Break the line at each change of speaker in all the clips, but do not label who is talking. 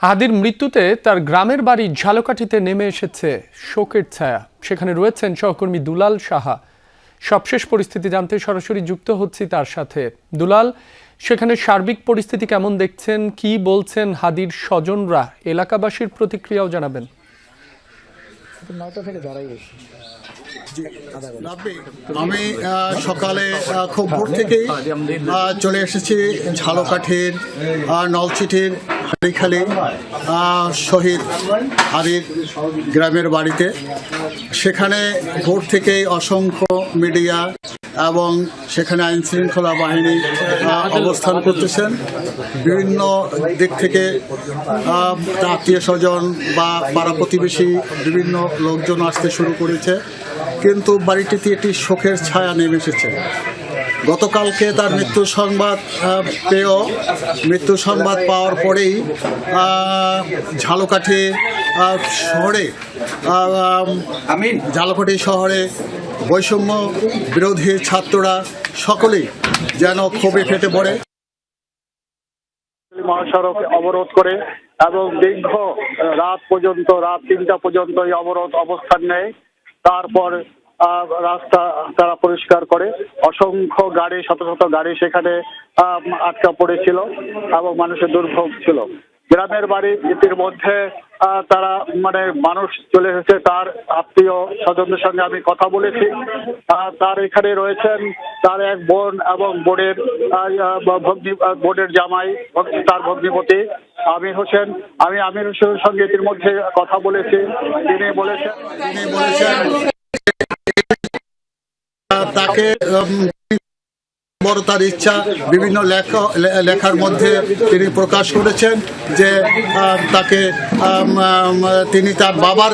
হাদির মৃত্যুতে তার গ্রামের বাড়ি ঝালকাঠিতে নেমে এসেছে শোকের ছায়া। সেখানে রয়েছেন সহকর্মী দুলাল সাহা। সবশেষ পরিস্থিতি জানতে সরাসরি যুক্ত হচ্ছি তার সাথে। দুলাল, সেখানে সার্বিক পরিস্থিতি কেমন দেখছেন, কি বলছেন হাদির স্বজনরা? এলাকাবাসীর প্রতিক্রিয়াও জানাবেন।
আমি সকালে খুব ভোর থেকেই চলে এসেছি ঝালকাঠির নলছিটির হাড়িখালি শহীদ হাদির গ্রামের বাড়িতে। সেখানে ভোর থেকেই অসংখ্য মিডিয়া এবং সেখানে আইন শৃঙ্খলা বাহিনী অবস্থান করতেছেন। বিভিন্ন দিক থেকে আত্মীয় স্বজন বা পাড়া প্রতিবেশী বিভিন্ন লোকজন আসতে শুরু করেছে, কিন্তু বাড়িটিতে একটি শোকের ছায়া নেমে এসেছে। গতকালকে তার মৃত্যু সংবাদ পাওয়ার পরেই ঝালকাঠি শহরে বৈষম্য বিরোধী ছাত্ররা সকলেই যেন ক্ষোভে ফেটে পড়ে,
মহাসড়ক অবরোধ করে এবং দীর্ঘ রাত 3টা পর্যন্ত এই অবস্থান নেয়। তারপর রাস্তা তারা পরিষ্কার করে। অসংখ্য গাড়ি, শত শত গাড়ি সেখানে আটকা পড়েছিল এবং মানুষের দুর্ভোগ ছিল। গ্রামের বাড়ি ইতিমধ্যে তারা মানুষ চলে এসেছে। তার আত্মীয় স্বজনদের সঙ্গে আমি কথা বলেছি। তার এখানে রয়েছেন তার এক বোন এবং বোনের জামাই, তার ভগ্নিপতি আমির হোসেন। আমি আমির হোসেনের সঙ্গে ইতিমধ্যে কথা বলেছি। তিনি বলেছেন
তাকে বড় তার ইচ্ছা বিভিন্ন লেখার মধ্যে তিনি প্রকাশ করেছেন যে তাকে তিনি তার বাবার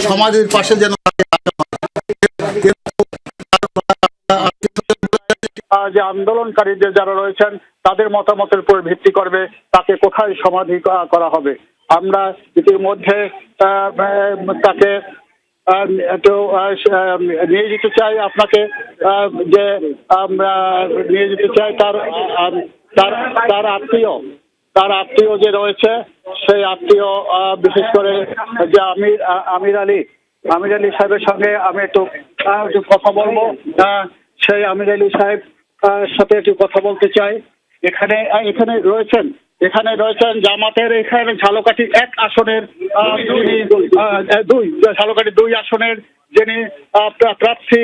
সমাধির পাশে যেন
যে আন্দোলনকারীদের যারা রয়েছেন তাদের মতামতের উপর ভিত্তি করবে তাকে কোথায় সমাধি করা হবে। আমরা ইতিমধ্যে তাকে নিয়ে যেতে চাই আপনাকে, যে নিয়ে যেতে চাই তার আত্মীয় যে রয়েছে সেই আত্মীয়, বিশেষ করে যে আমির আলী সাহেবের সঙ্গে আমি একটু কথা বলবো। সেই আমির আলী সাহেব সাথে একটু কথা বলতে চাই। এখানে রয়েছেন জামাতের এখানে ঝালকাঠি 1 আসনের ঝালকাঠি 2 আসনের যিনি প্রার্থী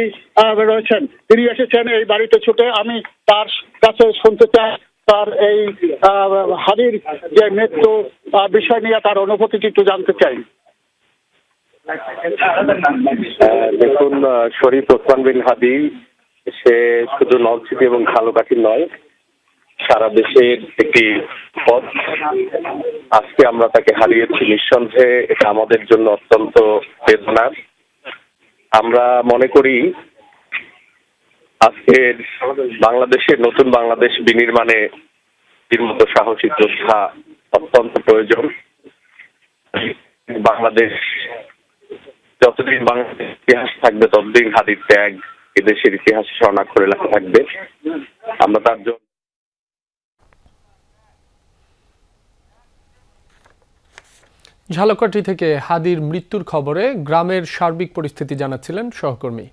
রয়েছেন, তিনি এসেছেন এই বাড়িতে ছুটে। আমি তার কাছে শুনতে চাই তার এই হাদির যে মৃত্যু বিষয় নিয়ে তার অনুভূতিটি একটু জানতে চাই।
দেখুন, শরীফ ওসমান বিন হাদি সে শুধু নলছিটি এবং ঝালকাঠি নয়, সারা দেশের একটি পথ। আজকে আমরা তাকে হারিয়েছি। নিঃসন্দেহে এটা আমাদের জন্য অত্যন্ত বেদনার। আমরা মনে করি আজকের বাংলাদেশের নতুন বাংলাদেশ বিনির্মাণে এর মতো সাহসী যোদ্ধা অত্যন্ত প্রয়োজন। বাংলাদেশ যতদিন বাংলাদেশ ইতিহাস থাকবে ততদিন হাদির ত্যাগ এদেশের ইতিহাসে স্বর্ণাক্ষরে লেখা থাকবে। আমরা তার জন্য
ঝালকাঠি থেকে হাদির মৃত্যুর খবরে গ্রামের সার্বিক পরিস্থিতি জানাচ্ছিলেন সহকর্মী।